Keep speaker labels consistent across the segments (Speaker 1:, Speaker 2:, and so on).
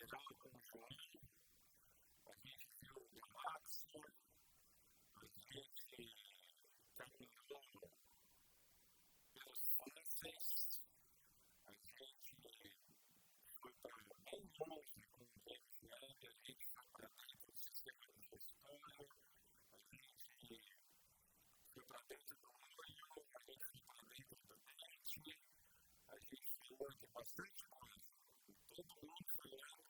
Speaker 1: já com o João, a gente viu o Max, a gente caminhou pelos fáceis, a gente foi para bem longe com o James, a gente foi para dentro do sistema de gestória, a gente foi para dentro do olho, a gente foi para dentro do dente, a gente falou de bastante coisa. Todo mundo falando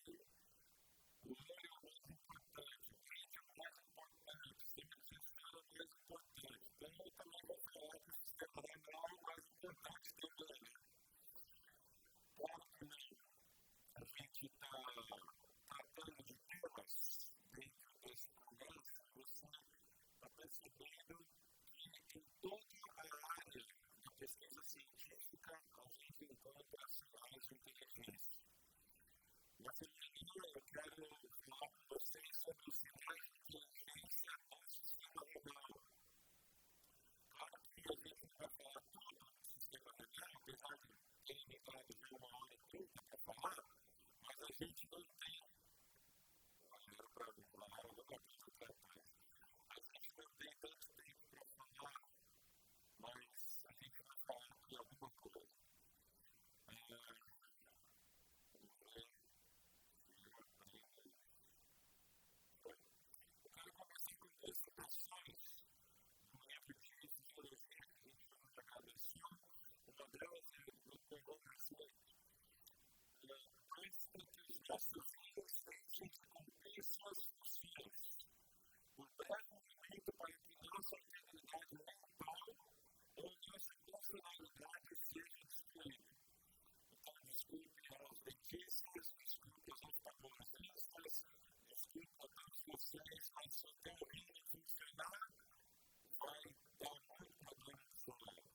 Speaker 1: que o olho é o mais importante, o dente é o mais importante, o sistema de gestão é o mais importante. Então, eu também vou falar que o sistema renal é o mais importante também, né? Claro que a gente está tratando de temas dentro desse conversa, você está percebendo que em toda a área de pesquisa científica a gente encontra sinais de inteligência. Nessa linha, eu quero falar com vocês sobre os sinais de inteligência do sistema renal. Claro que a gente não vai falar tudo do sistema renal, apesar de ter entrado de 1h30 para falar, mas a gente não tem. Era para mim falar alguma coisa para trás. A gente não tem tanto tempo para falar, mas a gente vai falar de alguma coisa. Eu quero começar com duas citações do livro de fisiologia que a gente chama de agradação. Uma delas é do Dr. Robert Smith. Antes que os nossos dias deixem de cumprir suas funções, por breve momento para que nossa integridade mental ou nossa funcionalidade seja destruída. Então, desculpe aos dentistas, desculpe aos oftalmologistas, desculpe a todos vocês, mas se o teu rim funcionar, vai dar muito problema no seu olho.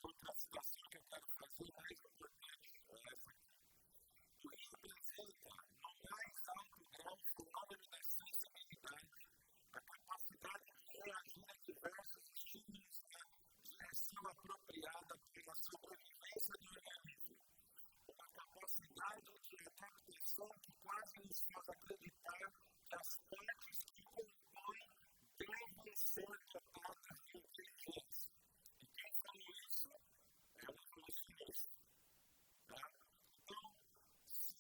Speaker 1: Outra situação que eu quero fazer mais importante é essa aqui. O rim apresenta, no mais alto grau, o fenômeno da sensibilidade, a capacidade de reagir a diversos estímulos na direção apropriada pela sobrevivência do organismo. Uma capacidade de adaptação que quase nos faz acreditar que as partes que compõem devem ser dotadas de inteligência. E quem falou isso é um evolucionista. Tá? Então, se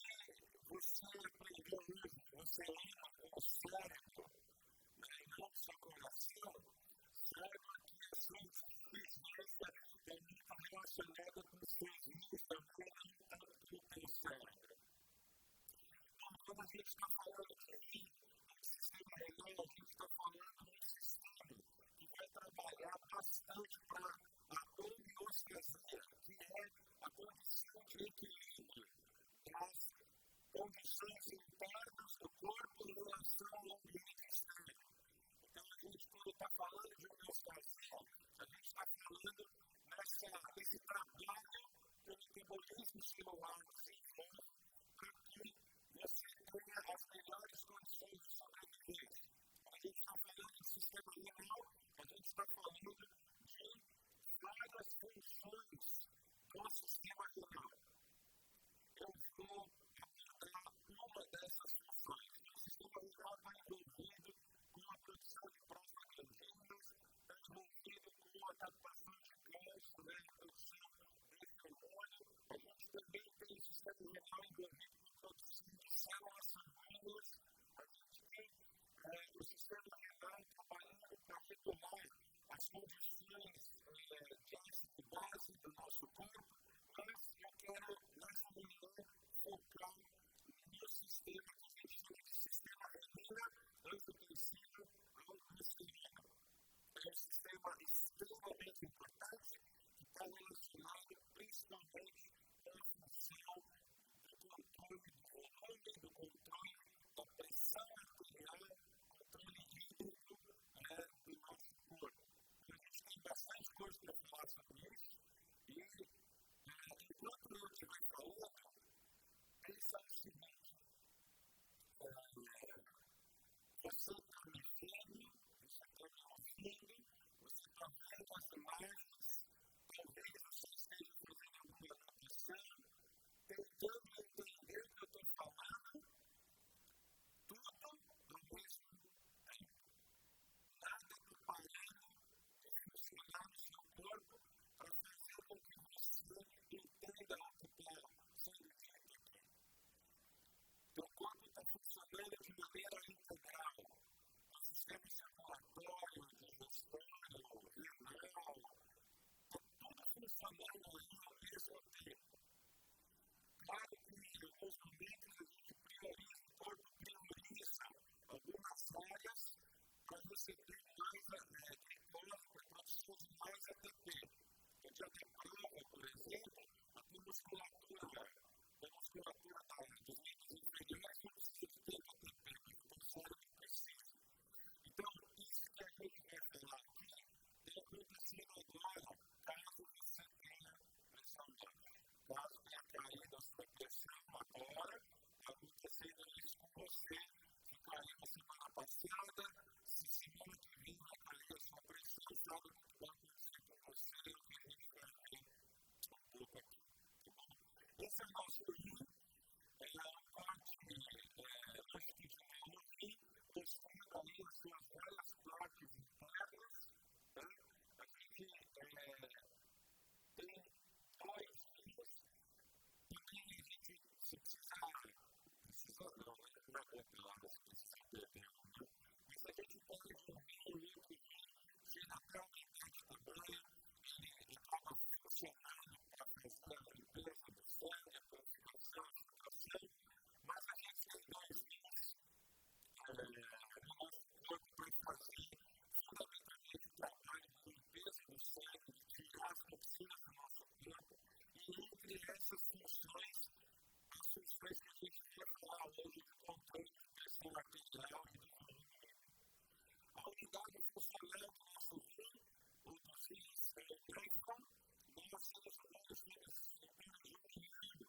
Speaker 1: você aprendeu hoje, você lembra com o cérebro, e não com o seu coração, saiba que a sua inteligência é muito relacionada com os seus rins também, não tanto com o teu cérebro. Então, quando a gente está falando aqui do sistema renal, a gente está falando de um sistema que vai trabalhar bastante para a homeostasia, que é a condição de equilíbrio das condições internas do corpo em relação ao ambiente externo. Então, a gente, quando está falando de homeostasia, a gente está falando nesse trabalho pelo metabolismo celular do ser humano para que você tenha as melhores condições de sobrevivência. A gente está falando de sistema renal, a gente está falando de várias funções do sistema renal. Eu vou abordar uma dessas funções. O sistema renal está envolvido com a produção de prostaglandinas, está envolvido com a captação de cálcio, a produção desse hormônio. A gente também tem o sistema renal envolvido com a produção de células sanguíneas. A gente tem o sistema renal trabalhando para regular as condições de ácido base do nosso corpo, mas eu quero, nessa manhã, focar no sistema que a gente chama de sistema renina, angiotensina ou musculina. É um sistema extremamente importante que está relacionado principalmente com a função do controle do volume, do controle da pressão arterial, controle hídrico do nosso corpo. A gente tem bastante coisa para falar sobre isso e, enquanto eu estiver falando, pensa no seguinte: você está me vendo, você está me ouvindo, você está vendo as imagens, talvez você esteja fazendo alguma anotação, tentando entender o que eu estou falando. você tem mais glicose, produção de mais ATP. A gente até prova, por exemplo, a musculatura dos membros inferiores não precisa de tanto ATP, porque o cérebro precisa. Então, isso que a gente vai falar aqui tem acontecido agora, caso você tenha pressão baixa. Caso tenha caído a sua pressão agora, está acontecendo isso com você, que caiu na semana passada, se semana que vem vai cair a sua pressão, sabe o que vai acontecer com você, o que a gente vai ver um pouco aqui. Tá bom? Esse é o nosso rim, a parte longitudinal do rim, mostrando aí as suas várias partes internas. Tá? A gente tem dois rins, e a gente, se precisar não, não é bom falar das coisas que perdemos, né? Mas a gente pode ouvir um livro que até aumentar de tamanho, ele acaba funcionando para fazer a limpeza do sangue, a purificação, a filtração, mas a gente tem dois rins no nosso corpo para fazer fundamentalmente o trabalho de limpeza do sangue, de tirar as toxinas do nosso corpo, e entre essas funções, as funções que a gente vai falar hoje de controle de pressão arterial e de volume. A unidade funcional do nosso rim, ou dos rins, é o grafo. Nós somos humanos, temos apenas um milímetro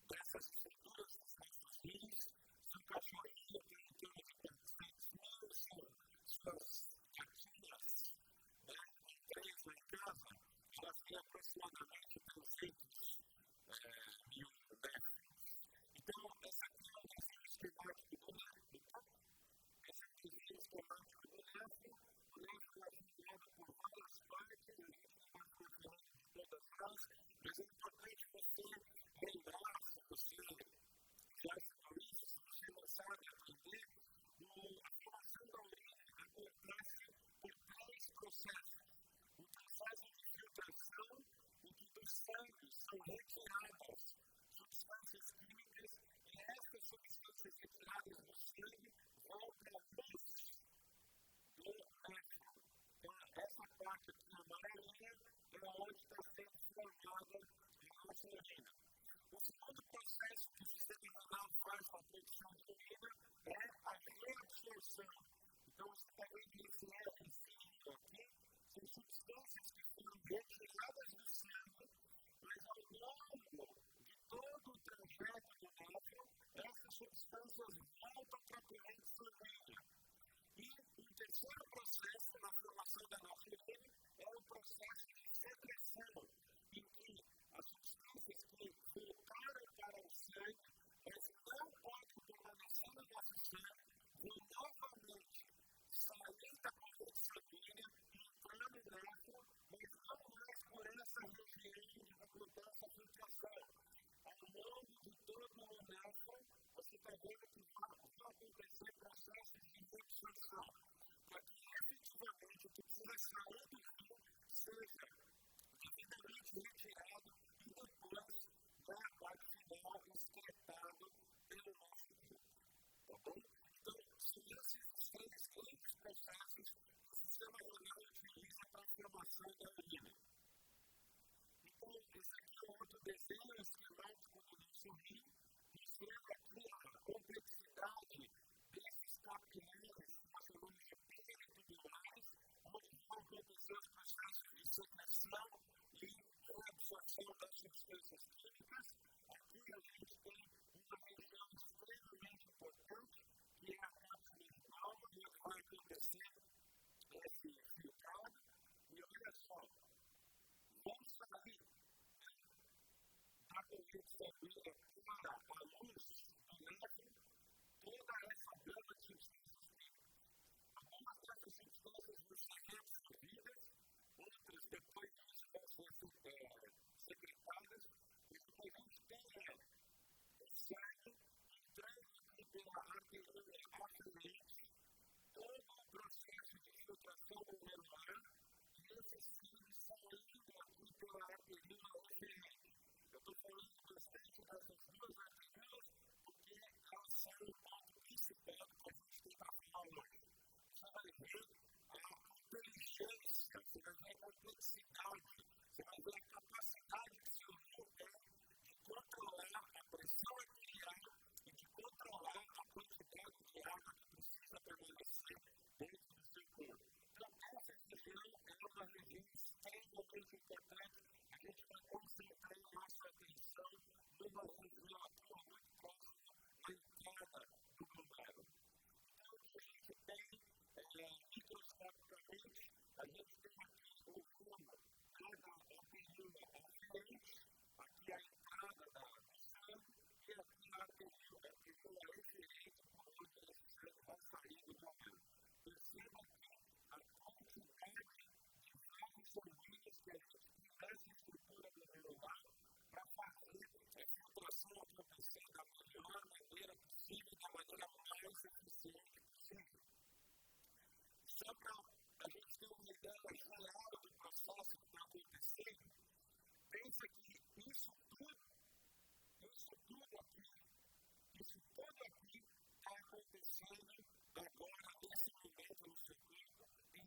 Speaker 1: dessas estruturas dos nossos rins. Se um cachorrinho tem em torno de 400 mil, suas gatinhas, com 3 lá em casa, elas têm aproximadamente 300 mil metros. Então, essa aqui é um desenho esquemático do nervo, tá? Esse é um desenho esquemático do nervo. O nervo é formado por várias partes, a gente não vai ficar falando de todas elas, mas é importante você lembrar, se você já estudou isso, se você não sabe aprender, a formação da urina acontece por 3 processos. O processo de filtração, o que do sangue são retiradas substâncias químicas, e estas substâncias retiradas do sangue vão para a luz do nervo. Então, essa parte aqui amarelinha é onde está sendo formada a nossa urina. O segundo processo que o sistema renal faz para a produção de urina é a reabsorção. Então, você está vendo esse Rzinho aqui, são substâncias que foram retiradas do sangue, mas ao longo de todo o trajeto do nervo, essas substâncias voltam para a corrente sanguínea. E o terceiro processo na formação da nossa urina é o processo de secreção, em que as substâncias que voltaram para o sangue, mas não podem permanecer no nosso sangue, vão novamente sair da corrente sanguínea e entrar no nervo, mas não mais por essa região onde acontece a filtração. Ao longo de todo o nervo, você está vendo que vai acontecer processos de reabsorção, para que efetivamente o que precisa sair do rim seja devidamente retirado e depois, na parte final, excretado pelo nosso corpo. Tá bom? Então, são esses os 3 grandes processos que o sistema renal utiliza para a formação da urina. Então, esse aqui é outro desenho esquemático do nosso rim, mostrando aqui a complexidade desses capilares que nós chamamos de peritubulares, onde vão acontecer os processos de secreção e reabsorção das substâncias químicas. Aqui a gente tem uma região extremamente importante, que é a parte mental, onde vai acontecer esse filtrado. E olha só, vão sair da corrente sanguínea para a luz do nervo toda essa gama de substâncias químicas. Algumas dessas substâncias vão ser reabsorvidas, outras depois disso vão ser secretadas, e o que a gente tem é o sangue entrando aqui pela arteriola afluente, todo o processo de filtração glomerular, e esse sangue saindo aqui pela arteriola eferente. Eu estou falando bastante dessas duas arteriolas, porque elas são o ponto principal que a gente tem para falar hoje. Você vai ver complexidade, você vai ver a capacidade que seu rim tem de controlar a pressão arterial e de controlar a quantidade de água que precisa permanecer dentro do seu corpo. Então, essa região é uma região extremamente importante. A gente vai concentrar nossa atenção numa região aqui muito próxima à entrada do glomérulo. Então, o que a gente tem microscopicamente, a gente tem aqui o fundo, a perina aferente, aqui a entrada do sangue, e aqui a perina eferente, por onde esse sangue vai sair do glomérulo. Perceba que a quantidade de vasos sanguíneos que a gente tem nessa estrutura glomerular para fazer a filtração acontecer da melhor maneira possível, da maneira mais eficiente possível. Só para a gente ter uma ideia geral do processo que está acontecendo, pensa que isso tudo aqui está acontecendo agora, nesse momento no seu corpo, em 1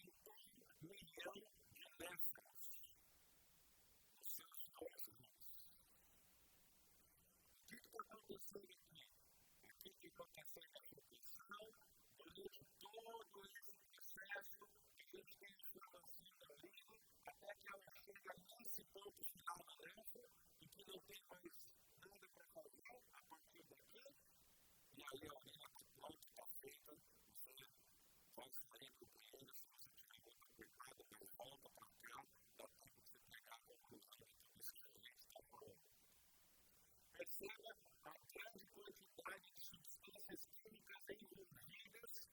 Speaker 1: milhão de néfrons nos seus órgãos. O que está acontecendo aqui? Aqui que está acontecendo a filtração, durante todo esse processo, a gente tem inflamação da urina, até que ela chega nesse ponto final da néfron, e que não tem mais nada para fazer a partir daqui, e aí a urina está pronta, está feita, você vai sair do banheiro, se você tiver muito apertado, mas volta para cá, dá tempo de você pegar a conclusão de tudo isso que a gente está falando. Perceba a grande quantidade de substâncias químicas envolvidas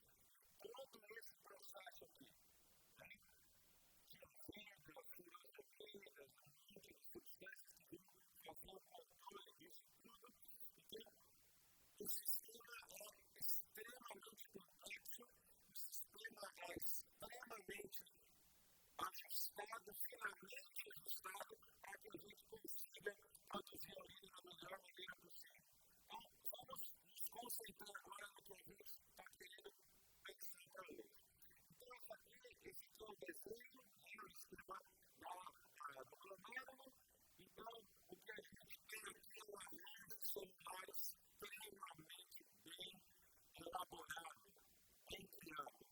Speaker 1: todo esse processo aqui. Fibras, furanoidas, um monte de substâncias que vão fazer o controle disso tudo. Então, o sistema é extremamente complexo, o sistema é extremamente ajustado, finamente ajustado, para que a gente consiga produzir a urina da melhor maneira possível. Então, vamos nos concentrar agora no que a gente está querendo pensar para hoje. Então, esse aqui é um desenho, o esquema do glomérulo. Então, o que a gente tem aqui é uma análise celular extremamente bem elaborado, bem criado.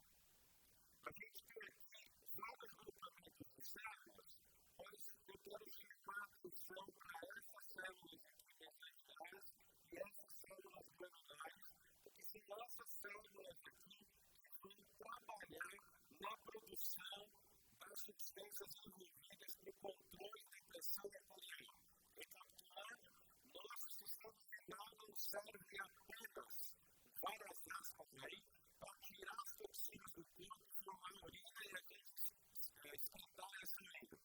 Speaker 1: A gente tem aqui vários grupamentos de células, mas eu quero chamar a atenção para essas células aqui mesenteriais e essas células granulares, porque são essas células aqui que vão trabalhar na produção das substâncias envolvidas no controle da pressão arterial. Recapitulando, nosso sistema renal não serve apenas, várias aspas aí, para tirar as toxinas do corpo, formar urina e a gente esquentar essa urina.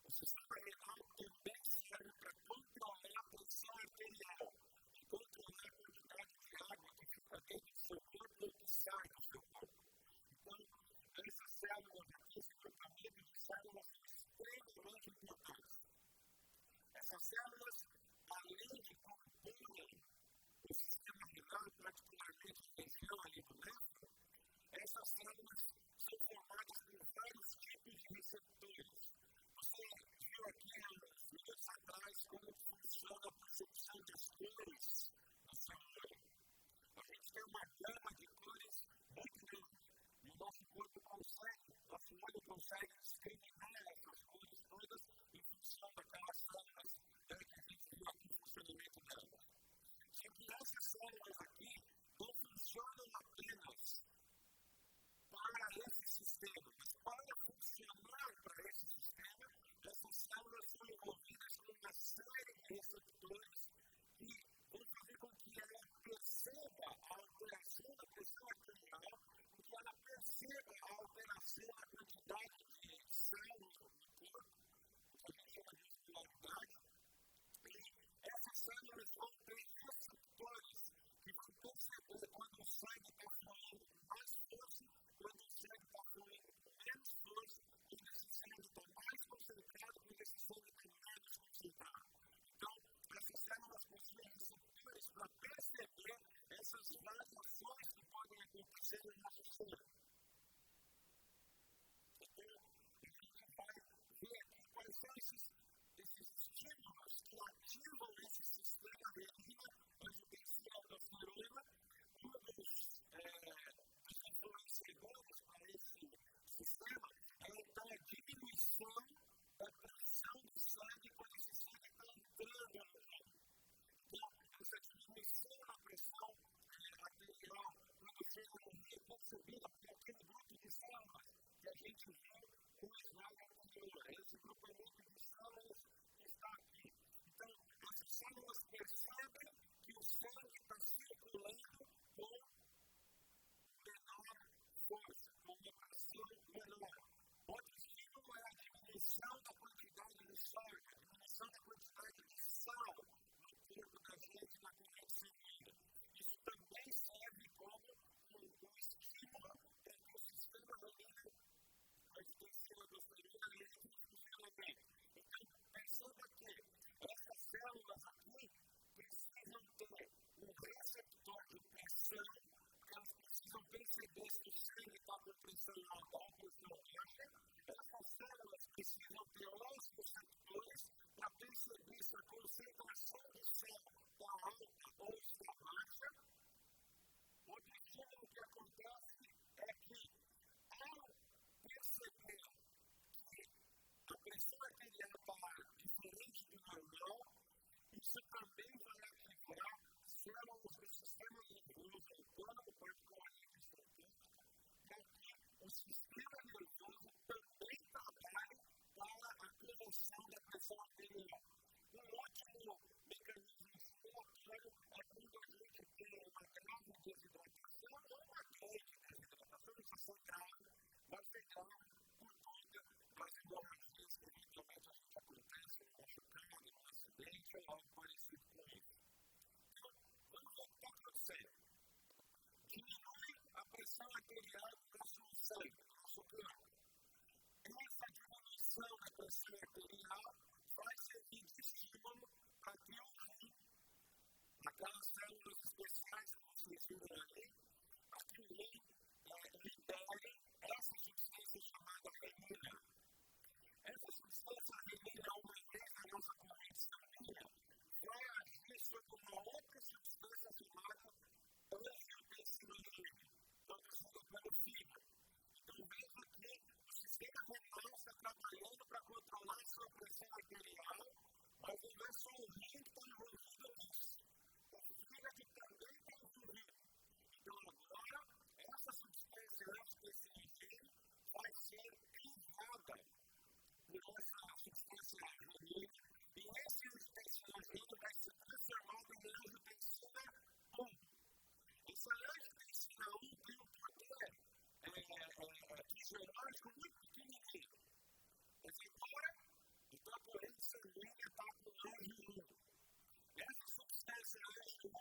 Speaker 1: O sistema renal também serve para controlar a pressão arterial e controlar a quantidade de água que fica dentro do seu corpo e que sai do seu corpo. Então, essas células aqui, esse grupamento de células são extremamente importantes. Essas células, além de comporem o sistema renal, particularmente a região ali do néfron, essas células são formadas por vários tipos de receptores. Você viu aqui uns minutos atrás como funciona a percepção das cores no seu olho. A gente tem uma gama de cores muito grande. E o nosso corpo consegue, nosso olho consegue discriminar essas cores todas em função daquelas células que a gente viu aqui o funcionamento delas. Só que essas células aqui não funcionam apenas para esse sistema, mas para funcionar para esse sistema, essas células são envolvidas com uma série de receptores que vão fazer com que ela perceba a alteração da pressão arterial, com que ela perceba a alteração da quantidade de células no corpo, que a gente chama de osmolaridade, e essas células vão ter receptores que vão perceber quando o sangue está fluindo com mais força, quando o sangue está fluindo com menos força, quando esse sangue está mais concentrado, quando esse sangue está menos concentrado. Então, essas células possuem receptores para perceber essas variações que podem acontecer no nosso sangue. Então, a gente vai percebido que aquele grupo de células que a gente viu com o slide anterior, esse grupamento de células que está aqui. Então, essas células percebem que o sangue está circulando com menor força, com uma pressão menor. Outro estímulo é a diminuição da quantidade de sódio, a diminuição da quantidade de sal no corpo da gente, na corrente sanguínea. Isso também serve como um estímulo para que o sistema renino, a extensão endospermina, entre em funcionamento. Então, perceba que essas células aqui precisam ter um receptor de pressão, porque elas precisam perceber se o sangue está com pressão alta ou pressão baixa. Essas células precisam ter outros receptores para perceber se a concentração de sal está alta ou está baixa. Outro estímulo que acontece é que, ao perceber que a pressão arterial está diferente do normal, isso também vai ativar células do sistema nervoso autônomo, particularmente estratégico, para que o sistema nervoso também trabalhe para a correção da pressão arterial. Um último mecanismo inflamatório é quando a gente tem uma grave desidratação ou uma grande desidratação, não precisa ser grave, mas ser grave por conta das hemorragias que eventualmente a gente acontece no machucado, no acidente ou algo parecido com isso. Então, vamos ver o que está acontecendo. Diminui a pressão arterial do nosso sangue, do nosso corpo. Essa diminuição da pressão arterial vai servir de estímulo para que o rim, aquelas células especiais que vocês viram ali, para que o rim libere essa substância chamada renina. Essa substância renina, uma vez na nossa corrente sanguínea, vai agir sobre uma outra substância chamada angiotensina, produzida pelo fígado. Então, veja que o sistema renal está trabalhando para controlar a sua pressão arterial, mas não é só o rim que está envolvido nisso. O fígado também está envolvido. Então, agora, essa substância angiotensina vai ser privada por essa substância renina, e esse angiotensina vai ser transformado em angiotensina 1. Essa angiotensina 1 tem um poder fisiológico muito pequenininho. Mas agora, então a corrente sanguínea está com angio 1. Essa substância angio 1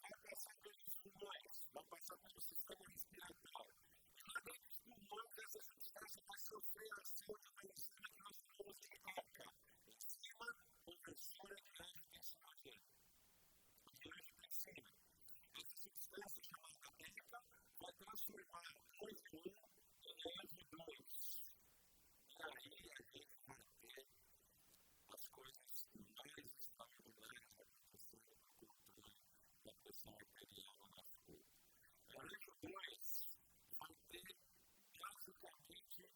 Speaker 1: vai passar pelos pulmões, vai passar pelo sistema respiratório. E lá dentro dos pulmões, essa substância vai sofrer a ação de uma enzima que nós chamamos de ECA, enzima conversora de angiotensina G. De angiotensina. Essa substância chamada ECA vai transformar angio 1 em angio 2. E aí a gente vai ter as coisas mais extraordinárias acontecendo no controle da pressão arterial na figura. O angio 2 vai ter basicamente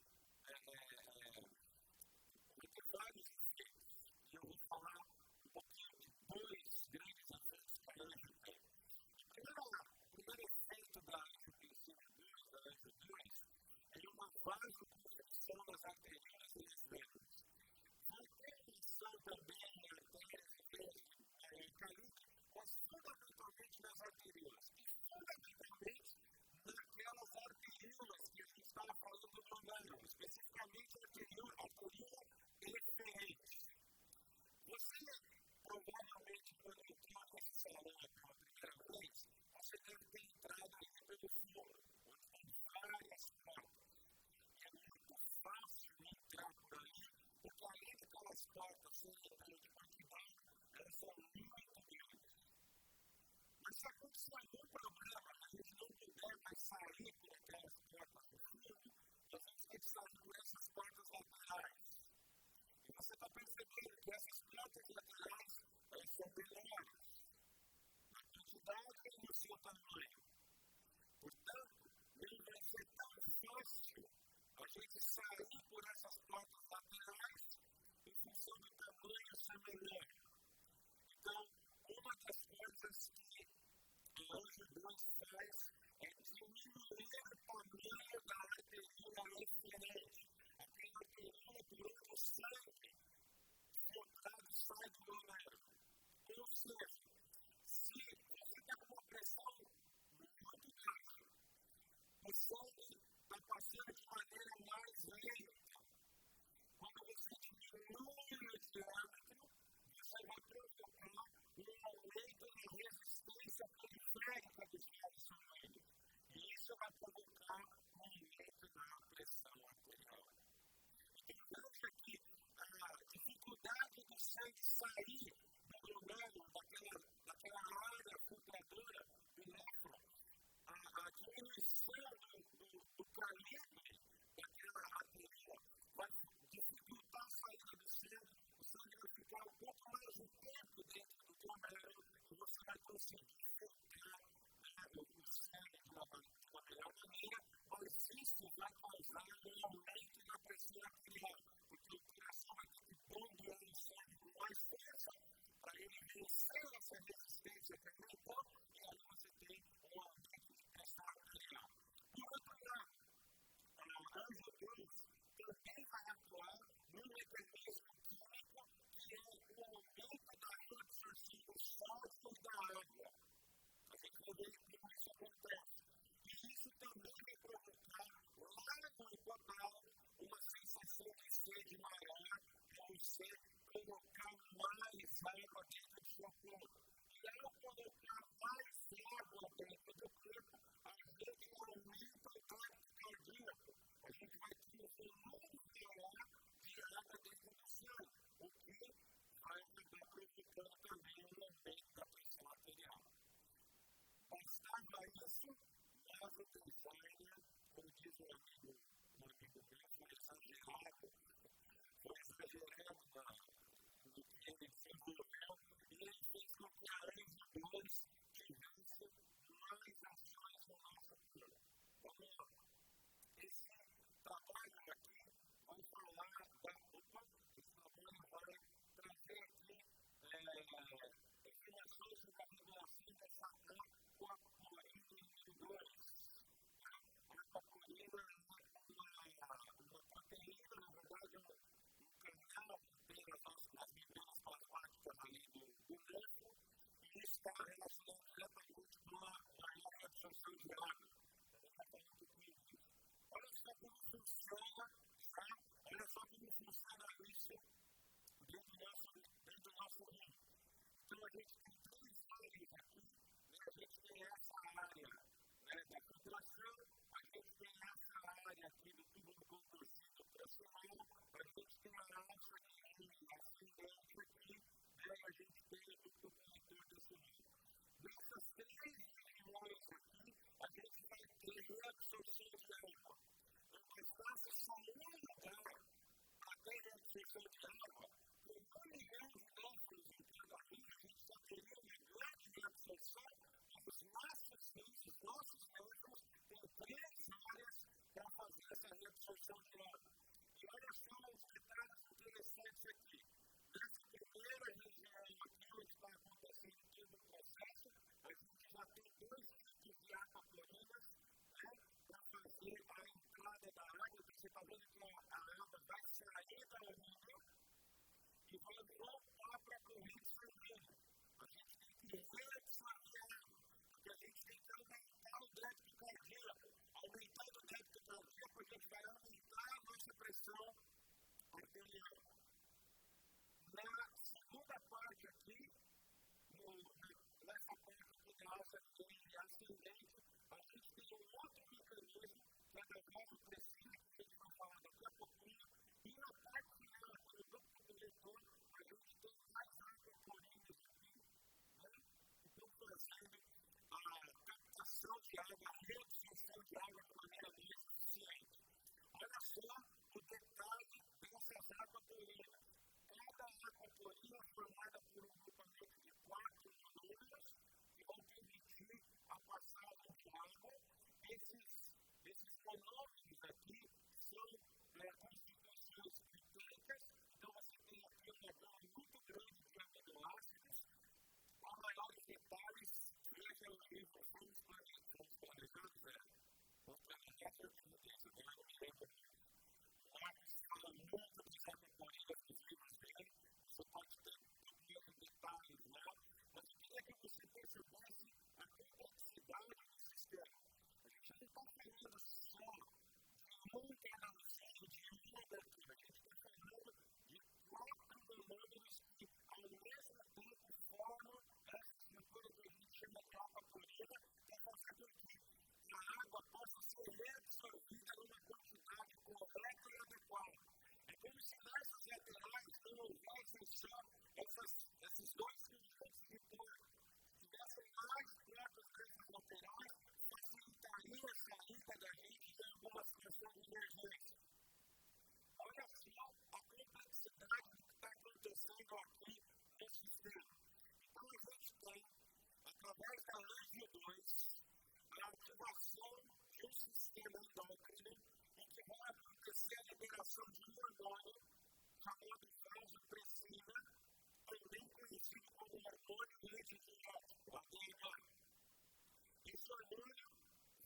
Speaker 1: vários efeitos. E eu vou falar um pouquinho de dois grandes efeitos que a angio tem. O primeiro efeito da angiotensina 2, da angio 2, é uma vasoconstrição das arterias e das venas. Vai ter função também em artérias e veias calibre, mas fundamentalmente nas arteriolas. E fundamentalmente naquelas arteríolas que a gente estava falando do órgão, especificamente a arteríola eferente. Você, provavelmente, quando entrou nesse salão pela primeira vez, você deve ter entrado ali pelo fundo, onde tem várias portas. E é muito fácil entrar por ali, porque além daquelas portas serem de quantidade, elas são muito grandes. Mas se acontecer algum problema, a gente não puder mais sair por aquelas portas do fundo, a gente tem que sair por essas portas laterais. E você está percebendo que essas portas laterais são menores na quantidade e no seu tamanho. Portanto, não vai ser tão fácil a gente sair por essas portas laterais em função do tamanho ser menor. Então, uma das coisas que o angio 2 faz é diminuir o tamanho da arteria efferente. Aquela arteria que leva o sangue filtrado sai do glomérulo. Ou seja, se você está com uma pressão muito baixa, o sangue está passando de maneira mais lenta. Quando você diminui o diâmetro, você vai provocar um aumento na resistência periférica dos vasos sanguíneos. E isso vai provocar um aumento na pressão arterial. Então, veja que a dificuldade do sangue sair do glomérulo, daquela área filtradora do néfron, a diminuição do calibre daquela artéria vai dificultar a saída do sangue, o sangue vai ficar um pouco mais de tempo dentro do glomérulo e você vai conseguir filtrar o sangue de uma melhor maneira, mas isso vai causar um aumento na pressão arterial, porque o coração vai ter que bombear o sangue com mais força para ele vencer essa resistência que aumentou, e aí você tem um aumento de pressão arterial. Por outro lado, a angiografia também vai atuar num mecanismo químico que é o aumento da reabsorção do sódio e da água. A gente vai ver como isso acontece. E isso também vai provocar, lá no hipotálamo, uma sensação de sede maior, para você colocar mais água dentro do seu corpo. E ao colocar mais água dentro do corpo, a gente aumenta o débito cardíaco. A gente vai ter um volume maior de água dentro do sangue, o que vai acabar provocando também um aumento da pressão arterial. Bastava isso, mas o designer, como diz um amigo meu, foi exagerado no que ele desenvolveu, e ele fez com que a Anjo 2 tivesse mais ações no nosso corpo. Vamos lá. Esse trabalho aqui vai falar esse trabalho vai trazer aqui informações sobre a regulação dessa aquaporina número 2. A aquaporina é uma proteína, na verdade, um canal que tem as membranas plasmáticas ali do nervo, e isso está relacionado diretamente com a maior absorção de água. Olha só como funciona, tá? Olha só como funciona isso dentro do nosso rim. Então, a gente tem três áreas aqui, né? A gente tem essa área, né, da filtração, a gente tem essa área aqui do túbulo contorcido pressional, a gente tem a área ascendente aqui, né, e a gente tem o conector desse rim. Nessas três regiões aqui, a gente vai ter reabsorção de água. Não mais fácil só um lugar para ter reabsorção de água. Com 1 milhão de néfrons em cada rim, a gente só teria uma grande reabsorção, os nossos rins, os nossos néfrons, têm três áreas para fazer essa reabsorção de água. E olha só os detalhes interessantes aqui. Nessa primeira região aqui, onde está acontecendo todo o processo, a gente já tem dois tipos de aquaporinas, né, para fazer a entrada da água. Você está vendo que a água vai sair da urina e vai voltar para a corrente sanguínea. A gente tem que reabsorver a água, porque a gente tem que aumentar o débito cardíaco. Aumentando o débito cardíaco, a gente vai aumentar a nossa pressão arterial. Na segunda parte aqui, nessa parte aqui da alça ascendente, a gente tem um outro mecanismo que é da vasopressina, que a gente vai falar daqui a pouquinho, e na parte final, aqui no duplo coletor, a gente tem mais aquaporinas aqui, né, que estão fazendo a captação de água, a reabsorção de água de maneira mais eficiente. Olha só o detalhe dessas aquaporinas. Cada aquaporina é formada por um grupamento de 4 monômeros que vão permitir a passagem de água. Esses monômeros aqui são constituições glicêmicas, então você tem aqui uma gama muito grande de aminoácidos. Para maiores detalhes, veja o livro Fomos Planejados, essa evidência dele, eu me lembro. Marcos fala muito de categorias dos livros dele, você pode ter meus detalhes lá, mas eu queria que você percebesse a complexidade do sistema. A gente não está falando só de um canalzinho, de uma abertura, a gente está falando de 4 manobras que, ao mesmo tempo, formam essa estrutura que a gente chama de água purina, que é fazer com que a água possa ser reabsorvida numa quantidade correta e adequada. É como se nessas laterais não houvessem só esses dois conjuntos de porta. Se tivessem mais portas nessas laterais, facilitaria a saída da gente em alguma situação de emergência. Olha só a complexidade do que está acontecendo aqui no sistema. Então a gente tem, através da Anjo 2, a ativação de um sistema endócrino em que vai acontecer a liberação de um hormônio chamado vasopressina, também conhecido como hormônio antidiurético, HH. Esse hormônio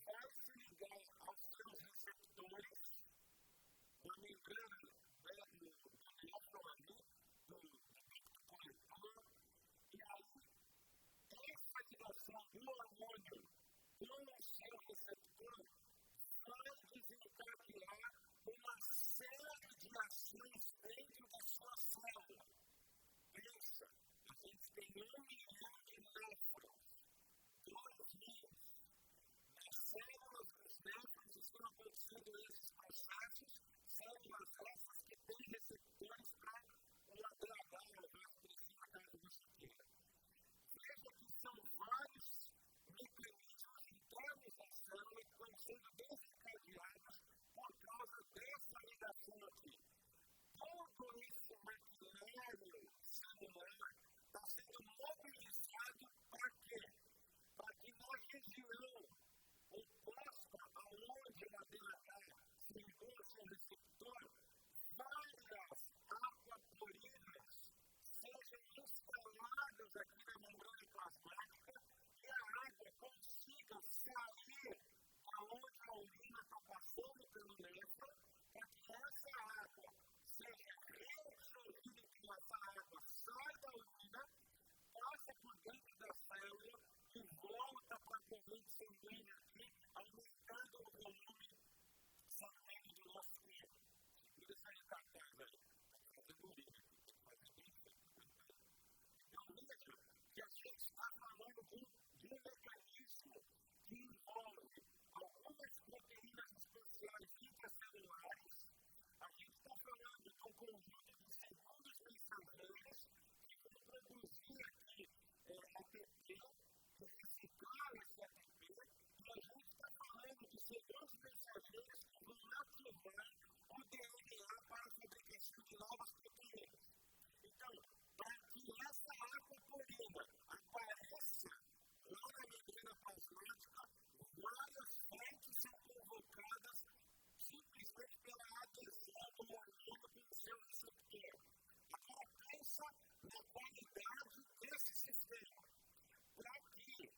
Speaker 1: vai se ligar aos seus receptores na membrana do néfron ali, do ducto coletor, e aí essa ligação do hormônio com o seu receptor vai desencadear uma série de ações dentro da sua célula. Pensa, a gente tem 1 milhão de néfrons, 2 rins. Nas células dos néfrons estão acontecendo esses processos, células essas que têm receptores para o ADH, o vasopressina cardiovascular. Veja que são vários mecanismos internos da célula que estão sendo desencadeados por causa dessa ligação aqui. Todo esse maquinário celular está sendo mobilizado para quê? Para que na região oposta aonde o ADH se ligou ao seu receptor, várias aquaporinas sejam instaladas aqui na membrana plasmática e a água consiga sair aonde a urina está passando pelo néfron, para que essa água seja reabsorvida, que essa água sai da urina, passa por dentro da célula e volta para a corrente sanguínea aqui, aumentando o volume sanguíneo do nosso corpo. Segura essa cartaz aí. Então veja que a gente está falando de um mecanismo que envolve algumas proteínas especiais intracelulares. A gente está falando de um conjunto de segundos mensageiros que vão produzir aqui ATP, que reciclar esse ATP, e a gente está falando de segundos mensageiros que vão ativar o DNA para a fabricação de novas proteínas. Então, para que essa aquaporina apareça lá na membrana plasmática, várias frentes são convocadas simplesmente pela adesão do hormônio com o seu receptor. Agora pensa na qualidade desse sistema. Para que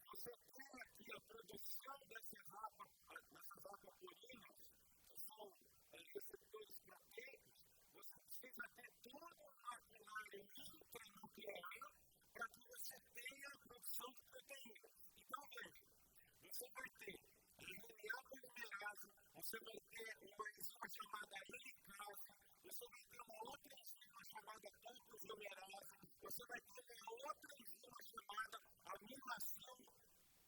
Speaker 1: você tenha aqui a produção dessas aquaporinas, que são receptores proteicos, você precisa ter todo um maquinário intranuclear para que você tenha a produção de proteínas. Então, veja, você vai ter RNA polimerase, você vai ter uma enzima chamada helicase, você vai ter uma outra enzima chamada topoisomerase, você vai ter uma outra enzima chamada aminoácido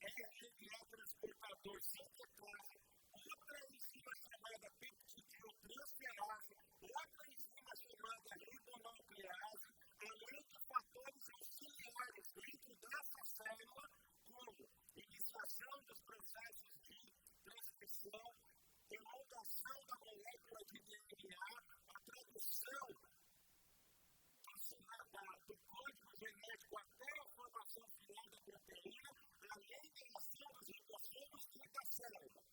Speaker 1: RNA transportador sintetase, outra enzima chamada peptidiotransferase, outra enzima chamada ribonuclease, além de fatores auxiliares dentro dessa célula, como iniciação dos processos de transcrição, elongação da molécula de DNA, a tradução do código genético até a formação final da proteína, além da ação dos ribossomos e da célula.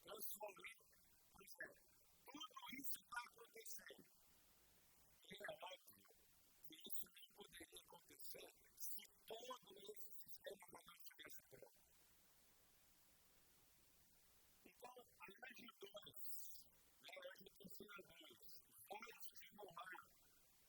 Speaker 1: Transformando, pois é, tudo isso está acontecendo. E é óbvio que isso nem poderia acontecer se todo esse sistema não estivesse pronto. CO2 vai estimular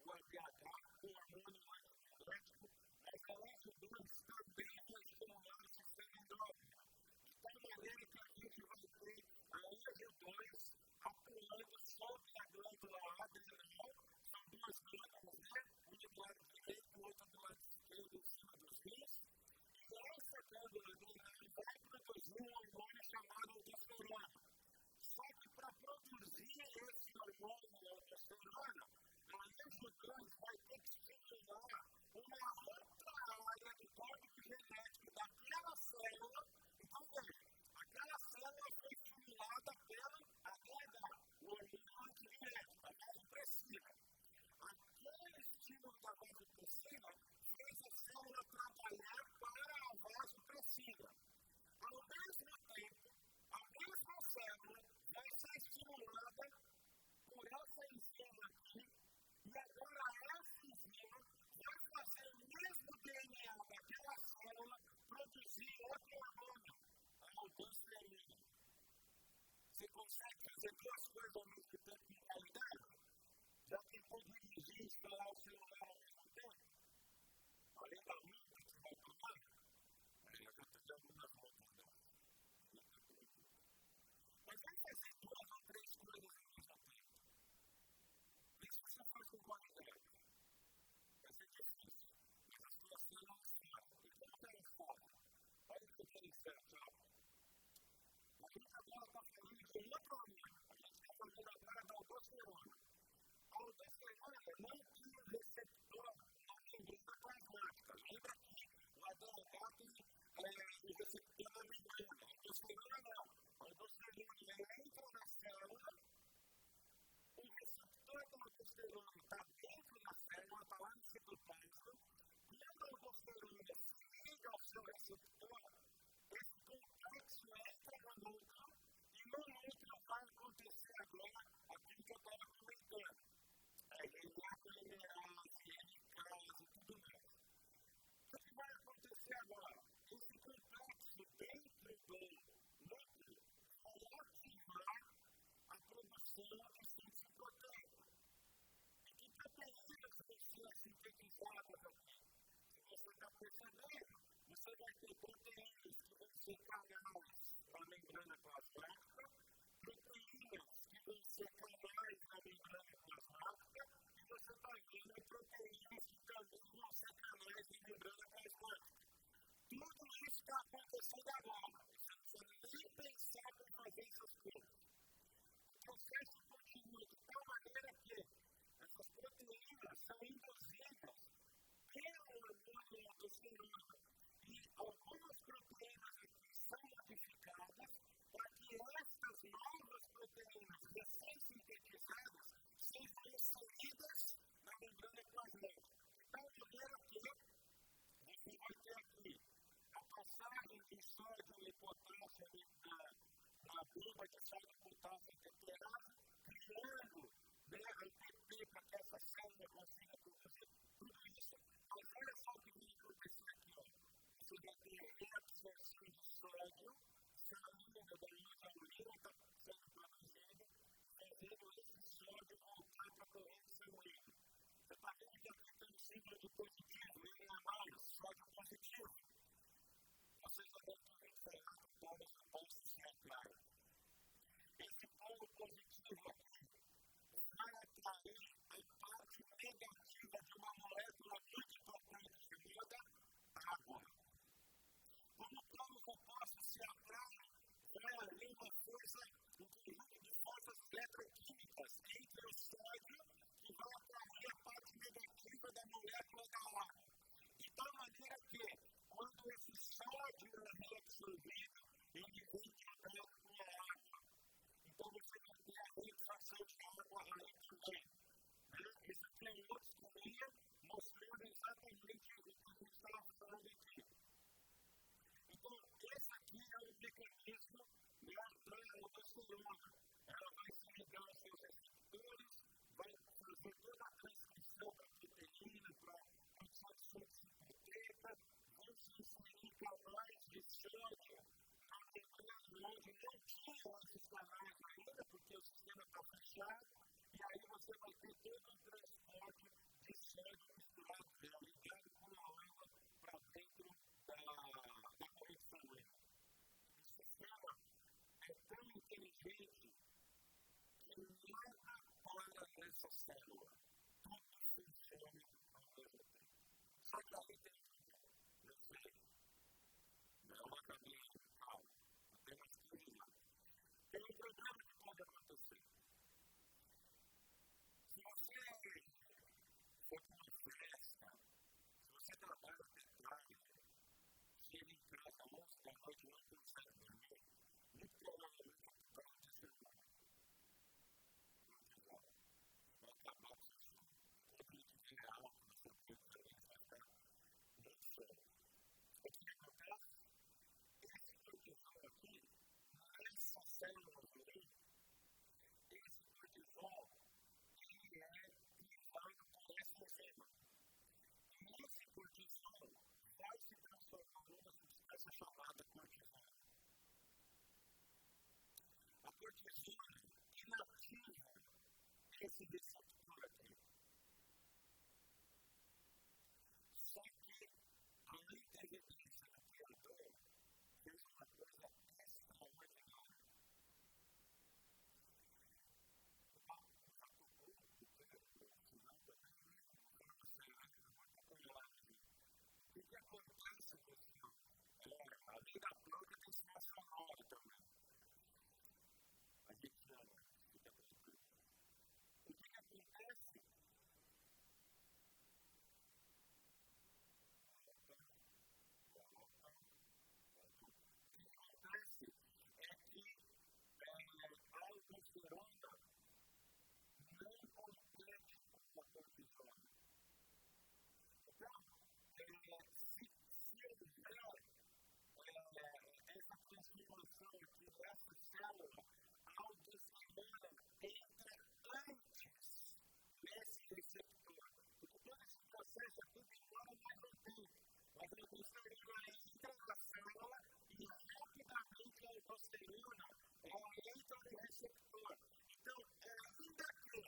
Speaker 1: o ADH, o hormônio antidiurético, mas a AG2 também vai estimular o sistema endócrino. De tal maneira que a gente vai ter a AG2 atuando sobre a glândula adrenal, são duas glândulas, né? Uma do lado direito, outra do lado esquerdo, em cima dos rins, e essa glândula adrenal vai produzir um hormônio chamado aldosterona. Só que para produzir esse hormônio aldosterona, a AG2 vai ter que estimular uma outra área do código genético daquela célula. Então, veja, aquela célula foi estimulada pela ADH, o hormônio antidiurético, a vasopressina. Aquele estímulo da vasopressina fez a célula trabalhar para a vasopressina. Ao mesmo tempo, a mesma célula vai ser estimulada por essa enzima aqui, e agora essa enzima vai fazer o mesmo DNA daquela célula produzir outro hormônio, a aldosterona. Você consegue fazer duas coisas ao mesmo tempo em qualidade? Já tentou dirigir e instalar o celular ao mesmo tempo? Além da multa que você vai tomar? Eu já estou dando uma volta, não. Mas vai fazer duas ou três coisas ao mesmo tempo. Isso você faz com qualidade. Vai ser difícil. Mas as suas células sabem. E como que elas sabem? Olha o que eu quero dizer, tchau. A gente agora está falando de outro hormônio. A gente está falando agora da aldosterona. A aldosterona não tinha receptor na membrana plasmática. Lembra que o ADH tem o receptor na membrana. A aldosterona não. A aldosterona entra na célula, o receptor da aldosterona está dentro da célula, está lá no citoplasma. Quando a aldosterona se liga ao seu receptor, esse complexo entra no núcleo, e no núcleo vai acontecer agora aquilo que eu estava comentando. DNA polimerase, helicase e tudo mais. O que vai acontecer agora? Esse complexo dentro do núcleo vai ativar a produção de síntese proteica. E que proteínas vão ser sintetizadas aqui? Se você está percebendo, você vai ter proteínas que vão ser canais na membrana plasmática, proteínas que vão ser canais na membrana plasmática, e você está vendo proteínas que também vão ser canais de membrana plasmática. Tudo isso está acontecendo agora. Você não precisa nem pensar para fazer essas coisas. O processo continua de tal maneira que essas proteínas são induzidas pelo hormônio aldosterona. E algumas proteínas aqui são modificadas para que essas novas proteínas recém-sintetizadas sejam inseridas na membrana plasmática. De tal maneira que você vai ter aqui a passagem de sódio e potássio na bomba de sódio e potássio temperado, criando ATP para que essa célula consiga produzir tudo isso. Mas olha só o que vai acontecer aqui, ó. Você vai ter reabsorção de sódio saindo da isolamina, está sendo produzida, fazendo esse sódio voltar para a corrente sanguínea. Você está vendo que aqui tem um símbolo de positivo, ele é mais, sódio positivo. Vocês já devem ter falado com todos os postos de claro. Esse polo positivo aqui vai atrair a parte negativa de uma molécula muito importante chamada água. Como polos opostos se atraem, vai haver uma força, um conjunto de forças eletroquímicas entre o sódio que vai atrair a parte negativa da molécula da água. De tal maneira que, quando esse sódio é reabsorvido, ele vem direto com a água. Então você vai ter a reabsorção de água aí também. Esse aqui é um outro esquema mostrando exatamente o que a gente estava falando aqui. Então, esse aqui é o mecanismo da aldosterona. Ela vai se ligar aos seus receptores, vai fazer toda a transcrição da proteína para a absorção de proteína, vão se inserir canais de sódio na membrana onde não tinham esses canais ainda, porque o sistema está fechado. tem gente que nada para nessa célula. Tudo funciona ao mesmo tempo. Só que aí tem não sei, é uma caminha calma, apenas 15 anos. Tem um problema que pode acontecer. Se você for para uma festa, se você trabalha até tarde, chega em casa às 11 da noite e não consegue dormir, muito provavelmente o carro de celular vai acabar com o seu sono. Enquanto ele estiver alto no seu corpo também, vai ficar muito sono. O que acontece? Esse cortisol aqui, nessa célula ali, esse cortisol, ele é privado por essa enzima. E esse cortisol vai se transformar numa substância chamada cortisona. A cortisona inativa esse receptor aqui. Só que a inteligência do criador fez uma coisa extraordinária. O que acontece com isso? Além da planta, tem sinal sonoro também. A gente chama, fica tranquilo. O que acontece? O que acontece é que a aldosterona não compete com a cortisona. Então, se houver essa transformação aqui nessa célula, a aldosterona entra antes nesse receptor. Porque todo esse processo aqui demora mais um tempo. Mas a aldosterona entra na célula e rapidamente a aldosterona entra no receptor. Então, ainda que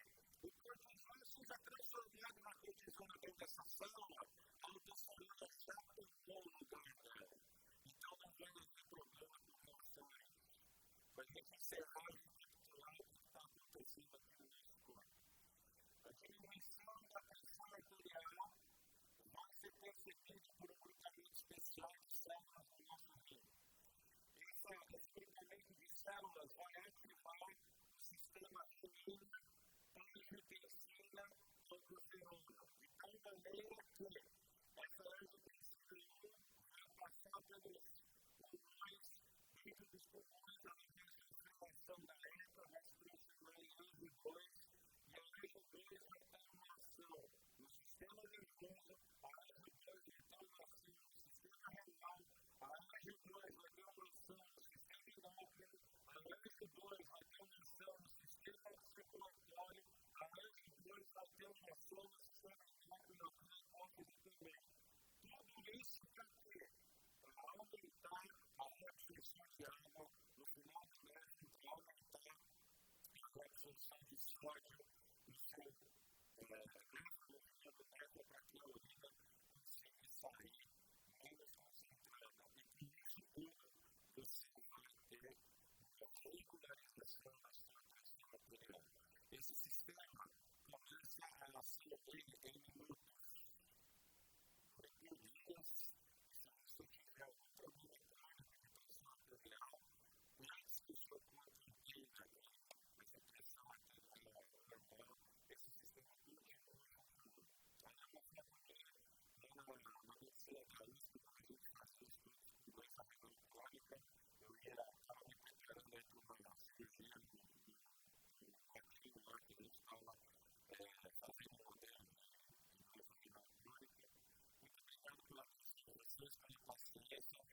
Speaker 1: o cortisol seja transformado na cortisona dentro dessa célula, a aldosterona já tomou o lugar dela. Então, não vai haver problema com relação a isso. Para a gente encerrar e recapitular o que está acontecendo aqui no nosso corpo. A diminuição da pressão arterial vai ser percebida por um grupamento especial de células no nosso rim. Esse grupamento de células vai ativar o sistema renina, angiotensina, aldosterona. De tal maneira que essa angiotensina vai passar pelos pulmões, dentro dos pulmões, ela vai ter inflamação da EPA, vai se transformar em ANGI2, e a ANGI2 vai ter uma ação no sistema nervoso, a ANGI2 vai ter uma ação no sistema renal, a ANGI2 vai ter uma ação no sistema endócrino, a ANGI2 vai ter uma ação no sistema circulatório, a ANGI2 vai ter uma ação no sistema endócrino também. Tudo isso para quê? Para aumentar a reabsorção de água no final do mês, para aumentar a reabsorção de sódio no seu movimento para que a urina consiga sair menos concentrada. E com isso tudo, você vai ter uma regularização da sua pressão arterial. Esse sistema começa a ser em minutos. Por dias, se você tiver algum problema grave de pressão arterial, antes que o seu corpo entenda essa pressão arterial normal, esse sistema continua funcionando. Aí eu fui aprender na medicina da USP, quando a gente fazia estudos com doença renal crônica, eu estava me preparando aí para uma cirurgia no quartinho lá que a gente estava fazendo um modelo de doença renal crônica. Muito obrigado pela atenção de vocês, pela paciência.